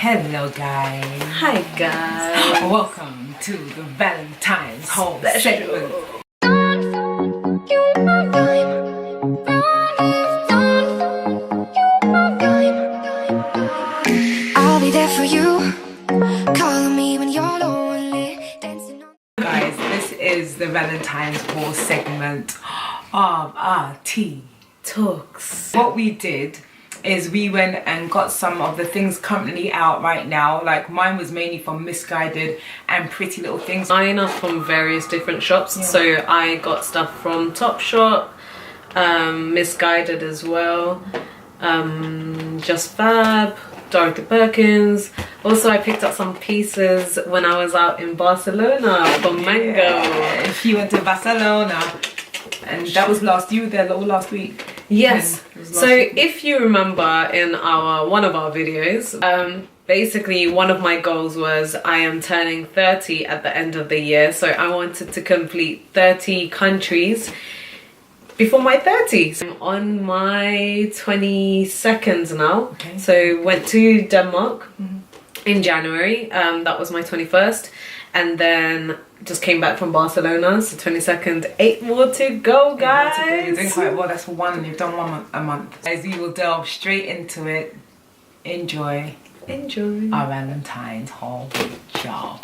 Hello guys. Hi guys. Welcome to the Valentines Haul segment. I'll be there for you. Call me when you're lonely. Guys, this is the Valentines Haul segment of our tea talks. What we did is we went and got some of the things currently out right now. Like mine was mainly from Misguided and Pretty Little Things. Mine are from various different shops. Yeah. So I got stuff from Topshop, Misguided as well, Just Fab, Dorothy Perkins. Also I picked up some pieces when I was out in Barcelona from Mango. Yeah. If you went to Barcelona, and that was you were there all last week. Yes. So if you remember in one of our videos, basically one of my goals was I am turning 30 at the end of the year. So I wanted to complete 30 countries before my 30s. I'm on my 22nd now. Okay. So went to Denmark in January. That was my 21st. And then just came back from Barcelona, so 22nd, 8 more to go, guys. You're doing quite well. That's one. You've done one a month. As you will delve straight into it, enjoy our Valentine's haul with y'all.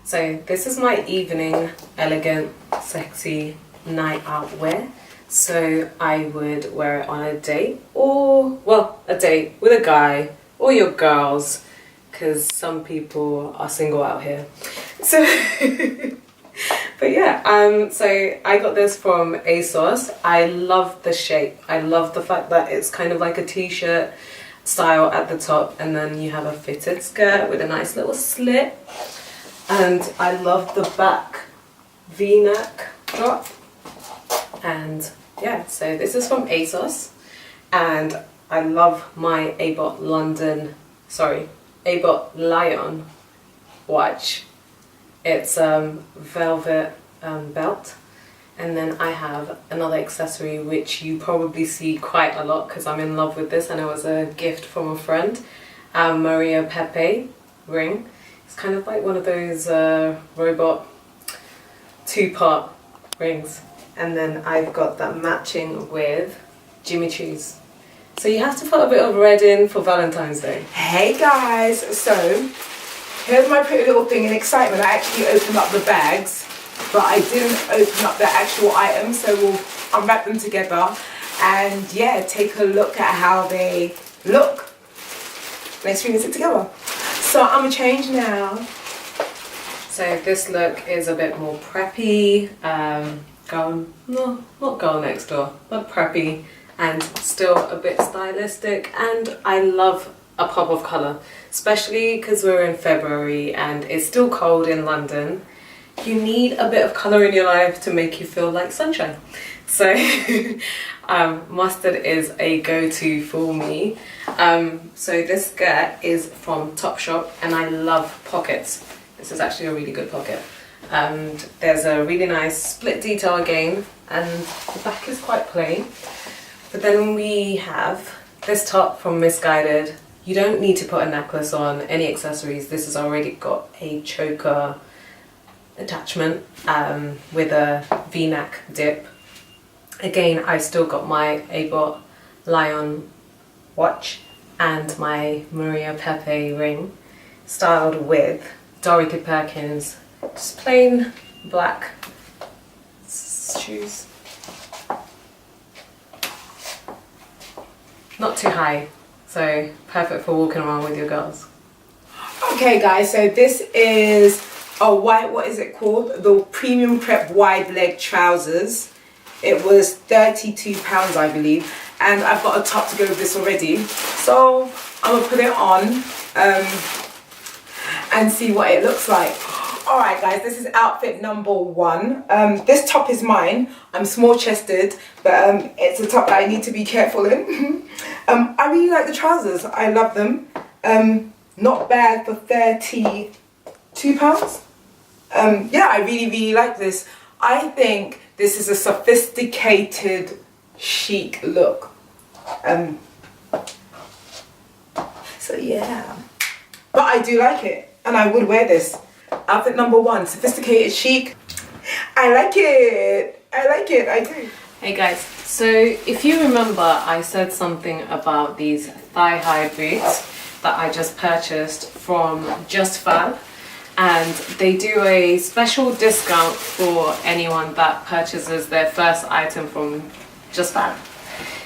So this is my evening, elegant, sexy night out wear. So I would wear it on a date, or well, a date with a guy or your girls, because some people are single out here. So but yeah, so I got this from Asos. I love the shape. I love the fact that it's kind of like a t-shirt style at the top, and then you have a fitted skirt with a nice little slit. And I love the back v-neck drop. And yeah, so this is from Asos, and I love my Abott Abott Lyon watch. It's velvet belt, and then I have another accessory which you probably see quite a lot because I'm in love with this, and it was a gift from a friend, Maria Pepe ring. It's kind of like one of those robot two-part rings, and then I've got that matching with Jimmy Choo's. So you have to put a bit of red in for Valentine's Day. Hey guys, so here's my pretty little thing. In excitement, I actually opened up the bags, but I didn't open up the actual items, so we'll unwrap them together and yeah, take a look at how they look. Let's experience it together. So I'm gonna change now. So this look is a bit more preppy, not girl next door, but preppy, and still a bit stylistic. And I love a pop of colour, especially because we're in February and it's still cold in London. You need a bit of colour in your life to make you feel like sunshine. So mustard is a go-to for me. So this skirt is from Topshop, and I love pockets. This is actually a really good pocket. There's a really nice split detail again, and the back is quite plain. But then we have this top from Misguided. You don't need to put a necklace on, any accessories. This has already got a choker attachment with a v-neck dip. Again, I still got my Abott Lyon watch and my Maria Pepe ring, styled with Dorothy Perkins, just plain black shoes. Not too high, so perfect for walking around with your girls. Okay guys, so this is a white, what is it called? The Premium Prep wide leg trousers. It was £32 I believe, and I've got a top to go with this already. So I'm gonna put it on and see what it looks like. Alright guys, this is outfit number 1. This top is mine. I'm small chested, but it's a top that I need to be careful in. I really like the trousers. I love them. Not bad for £32. Yeah, I really like this. I think this is a sophisticated chic look. So yeah, but I do like it, and I would wear this. Outfit number 1, sophisticated chic. I like it. I like it. I do. Hey guys, so if you remember, I said something about these thigh-high boots that I just purchased from Just Fab, and they do a special discount for anyone that purchases their first item from Just Fab.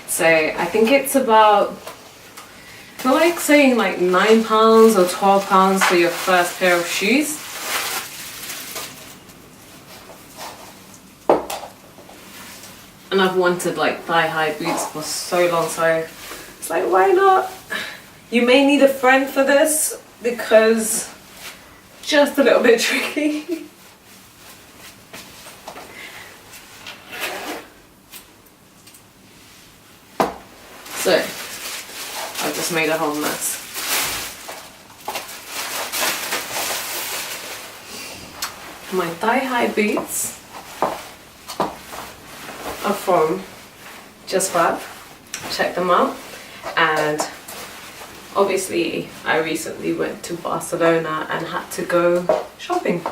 So I think it's about, I feel like saying like £9 or £12 for your first pair of shoes. And I've wanted like thigh-high boots for so long, so it's like, why not? You may need a friend for this because just a little bit tricky. So I've just made a whole mess. My thigh-high boots are from Just Fab. Check them out. And obviously I recently went to Barcelona and had to go shopping.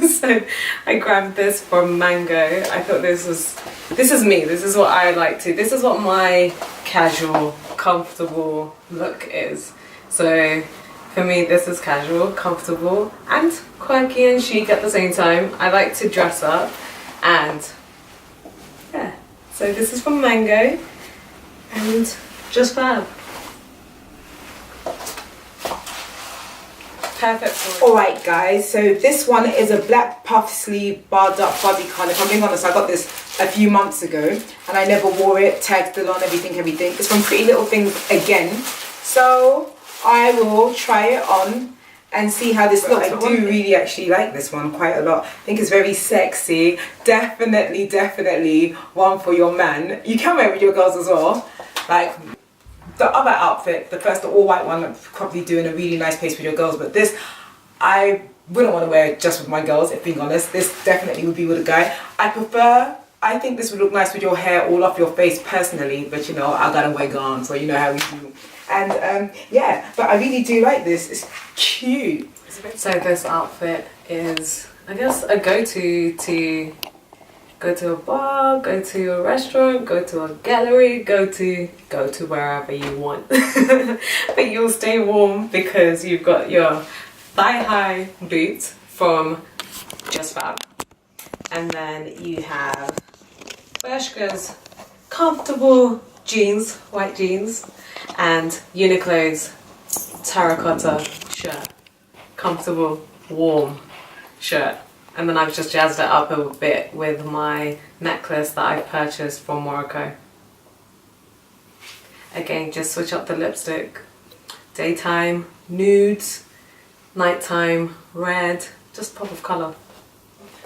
So I grabbed this from Mango. I thought this is me. This is what I like to. This is what my casual, comfortable look is. So for me, this is casual, comfortable, and quirky and chic at the same time. I like to dress up, and yeah, so this is from Mango and Just Fab. Perfect for it. Alright guys, so this one is a black puff sleeve barred up fuzzy colour. If I'm being honest, I got this a few months ago and I never wore it. Tag still on, everything. It's from Pretty Little Things again. So I will try it on and see how this looks. I do really actually like this one quite a lot. I think it's very sexy. Definitely one for your man. You can wear it with your girls as well. Like the other outfit, the all white one, I'm probably doing a really nice place with your girls, but this, I wouldn't want to wear it just with my girls, if being honest. This definitely would be with a guy. I think this would look nice with your hair all off your face personally, but you know, I got a wig on, so you know how we do. And yeah, but I really do like this. It's cute. So this outfit is, I guess, a go-to to go to a bar, go to a restaurant, go to a gallery, go to wherever you want. But you'll stay warm because you've got your thigh-high boots from Just Fab. And then you have Bershka's comfortable jeans, white jeans, and Uniqlo's terracotta shirt. Comfortable, warm shirt. And then I've just jazzed it up a bit with my necklace that I've purchased from Morocco. Again, just switch up the lipstick. Daytime, nudes, nighttime, red, just pop of colour.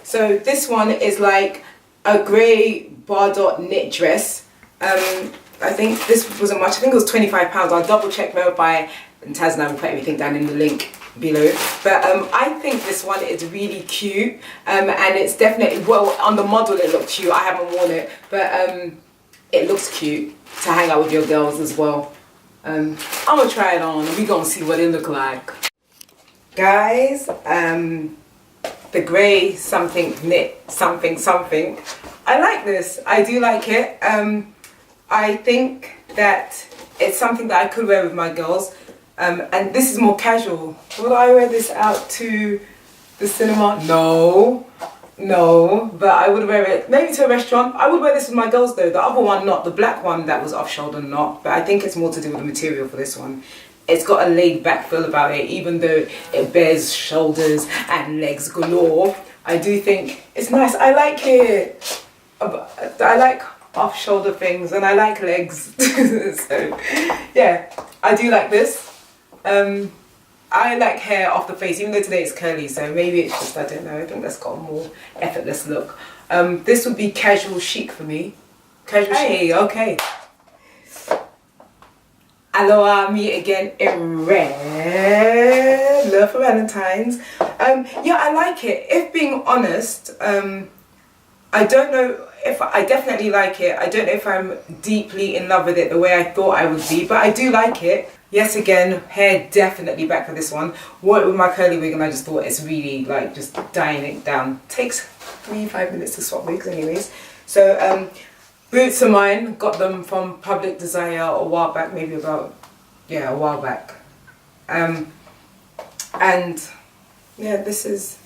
So this one is like a grey Bardot knit dress. I think this wasn't much. I think it was £25. I'll double check, verify, and Taz and I will put everything down in the link below. But I think this one is really cute, and it's definitely, well, on the model it looked cute. I haven't worn it, but it looks cute to hang out with your girls as well. I'm gonna try it on and we're gonna see what it look like. Guys, the grey something knit something. I like this. I do like it. I think that it's something that I could wear with my girls. And this is more casual. Would I wear this out to the cinema? No, but I would wear it maybe to a restaurant. I would wear this with my girls though. The other one not, the black one that was off shoulder not, but I think it's more to do with the material for this one. It's got a laid back feel about it, even though it bears shoulders and legs galore. I do think it's nice. I like it. I like off shoulder things and I like legs. So yeah, I do like this. I like hair off the face, even though today it's curly, so maybe it's just, I don't know, I think that's got a more effortless look. This would be casual chic for me. Casual chic, okay. Aloha, me again in red. Love for Valentine's. Yeah, I like it. If being honest, I I don't know if I definitely like it. I don't know if I'm deeply in love with it the way I thought I would be, but I do like it. Yes, again, hair definitely back for this one. Wore it with my curly wig and I just thought it's really like just dyeing it down. Takes 3-5 minutes to swap wigs anyways. So boots are mine. Got them from Public Desire a while back, maybe about, yeah, a while back. And yeah, this is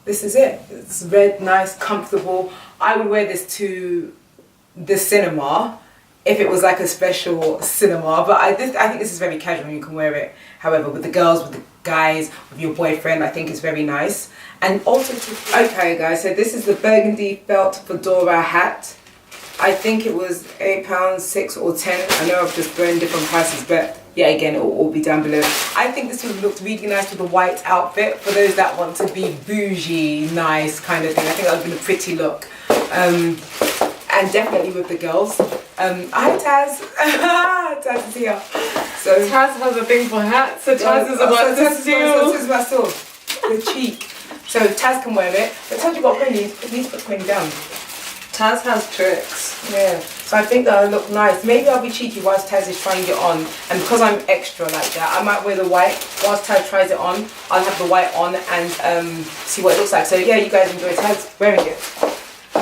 it. It's red, nice, comfortable. I would wear this to the cinema if it was like a special cinema, but I think this is very casual. You can wear it however, with the girls, with the guys, with your boyfriend. I think it's very nice. And also, okay guys, so this is the Burgundy felt Fedora hat. I think it was £8, £6 or £10. I know I've just thrown different prices, but yeah, again, it will all be down below. I think this would have looked really nice with a white outfit for those that want to be bougie, nice kind of thing. I think that would have been a pretty look. And definitely with the girls. Hi Taz. Taz is here. So Taz has a thing for hats, so Taz is about to steal. This is my store. The cheek. So Taz can wear it. But Taz, you got Penny. It needs to put Penny down. Taz has tricks. Yeah. So I think that'll look nice. Maybe I'll be cheeky whilst Taz is trying it on. And because I'm extra like that, I might wear the white. Whilst Taz tries it on, I'll have the white on and see what it looks like. So yeah, you guys enjoy Taz wearing it.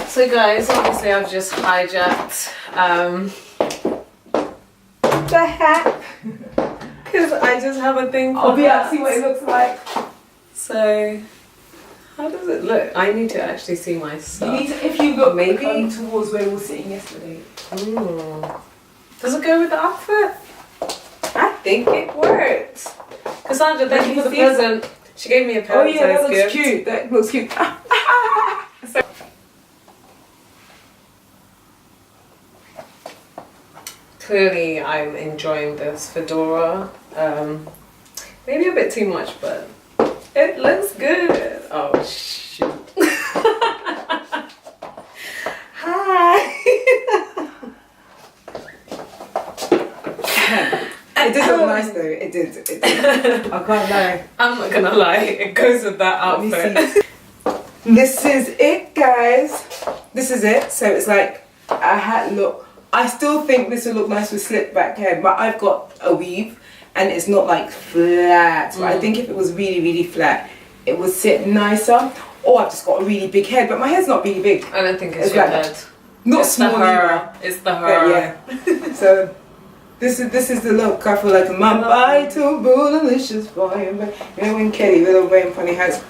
So guys, obviously I've just hijacked The hat. because I just have a thing for I'll be out to hats. see what it looks like. So how does it look? I need to actually see my stuff. You need to, if you look Maybe towards where we were sitting yesterday. Does it go with the outfit? I think it works. Cassandra, thank you for the present. She gave me a pair Oh yeah, that looks gift. cute. That looks cute. So, clearly, I'm enjoying this fedora. Maybe a bit too much, but it looks good. Oh shoot! Hi. it did look nice though. It did. I can't lie. I'm not gonna lie. It goes with that outfit. This is it, guys. This is it. So it's like a hat look. I still think this would look nice with slick back hair, but I've got a weave and it's not like flat. But I think if it was really, really flat, it would sit nicer. Or I've just got a really big head, but my head's not really big. I don't think it's like your head. Not It's small the her. either. It's the her. Yeah. So this is the look. I feel like my bite to bootylicious boy. You know when Kelly with all wearing funny hats.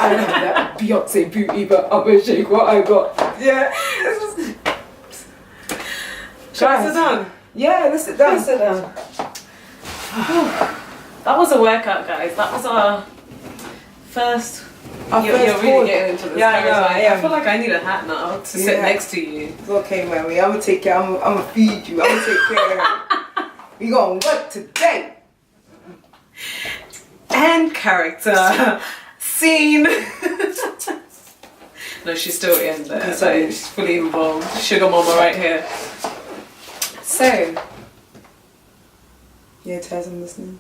I don't have that Beyonce beauty, but I'm gonna shake what I got. Yeah. Shall I sit down? Yeah, let's sit down. Let's sit down. That was a workout, guys. That was our first. You're really getting into this. Yeah, I know, I am. I feel like I need a hat now to sit next to you. It's okay, mommy. I'm gonna take care. I'm gonna feed you. I'm gonna take care of you. We gonna work today. And character. Scene. No, she's still in there. Okay, So she's fully involved. Sugar mama right here. So. Yeah, Taz, I'm listening.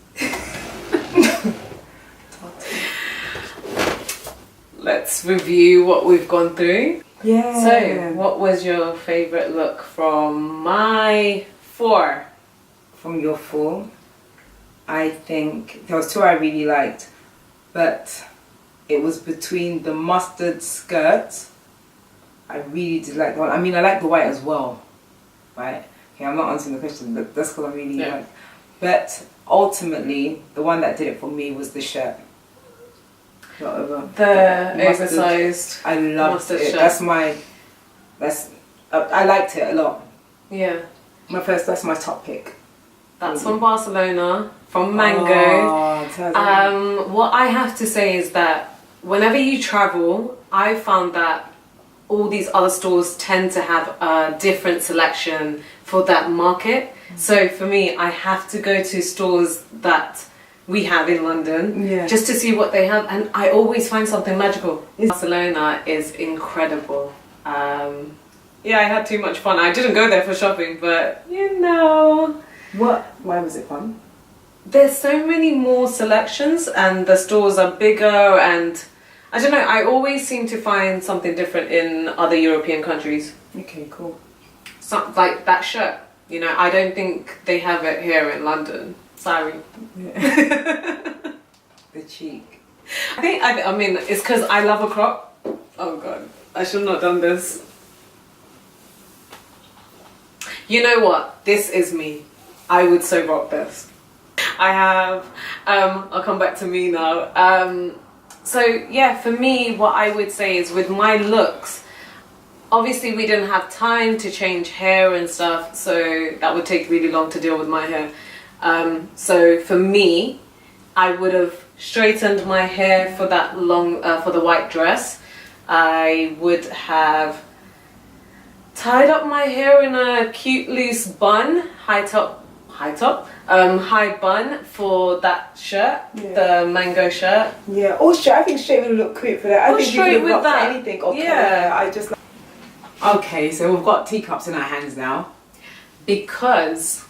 Let's review what we've gone through. Yeah. So, what was your favourite look from my 4? From your 4, I think there was 2 I really liked, but it was between the mustard skirt. I really did like the one. I mean, I like the white as well, right? Okay, I'm not answering the question, but that's because I really like. But ultimately, the one that did it for me was the shirt. Whatever. The oversized. I loved it. Shirt. I liked it a lot. Yeah. That's my top pick. That's from Barcelona, from Mango. What I have to say is that whenever you travel, I found that all these other stores tend to have a different selection for that market. So for me, I have to go to stores that we have in London just to see what they have, and I always find something magical. Barcelona is incredible. Yeah, I had too much fun. I didn't go there for shopping, but you know. Why was it fun? There's so many more selections and the stores are bigger, and I don't know, I always seem to find something different in other European countries. Okay, cool. Like that shirt, you know, I don't think they have it here in London. Sorry. Yeah. The cheek. I mean, it's because I love a crop. Oh god, I should not have done this. You know what? This is me. I would so rock this. I have, I'll come back to me now. So yeah, for me, what I would say is with my looks, obviously we didn't have time to change hair and stuff, so that would take really long to deal with my hair. So for me, I would have straightened my hair for that long, for the white dress. I would have tied up my hair in a cute loose bun, high bun for that shirt, the mango shirt. Yeah, or straight. I think straight would look cute for that. I think straight you could with rock that. anything. Okay, Yeah. I just. Okay, so we've got teacups in our hands now. Because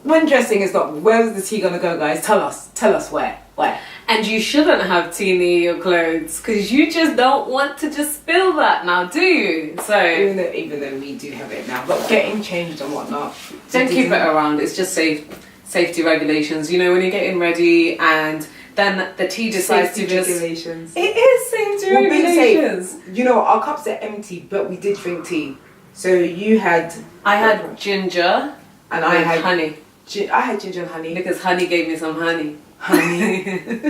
When dressing is not, where's the tea gonna go, guys? Tell us where. and you shouldn't have tea near your clothes because you just don't want to just spill that now, do you? So Even though we do have it now, but getting changed and whatnot. don't keep it around. It's just safety regulations. You know, when you're getting ready and then the tea decides Safety to just regulations. it is safety We're being regulations. safe. You know, our cups are empty, but we did drink tea. So you had. I had ginger And I had honey I had ginger and honey. because honey gave me some honey. Honey.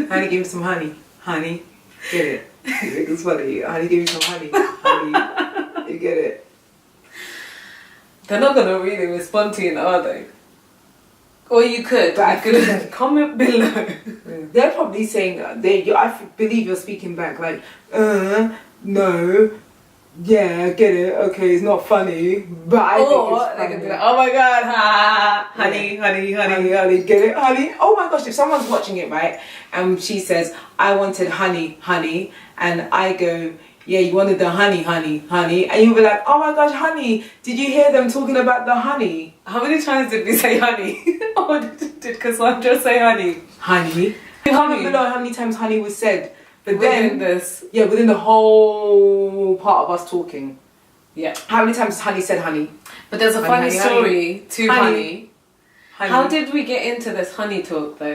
Honey gave me some honey. Honey. Get it? It's funny. Honey gave me some honey. Honey. You get it? They're not gonna really respond to you, are they? Or you could. But I You could feel like- comment below. They're probably saying I believe you're speaking back like, no, yeah, I get it. Okay, it's not funny, but I think Or it's they funny. could be like, oh my god, ha, honey, honey, honey. Honey, get it, honey? Oh my gosh, if someone's watching it, right, and she says, I wanted honey, honey, and I go, yeah, you wanted the honey, honey, honey, and you'll be like, oh my gosh, honey, did you hear them talking about the honey? How many times did we say honey? Or did Cassandra say honey? Honey? Comment below how many times honey was said. But Within then, this. yeah, within the whole part of us talking. Yeah. How many times honey said honey? But there's a Honey, funny honey, story to honey. Honey. How did we get into this honey talk though?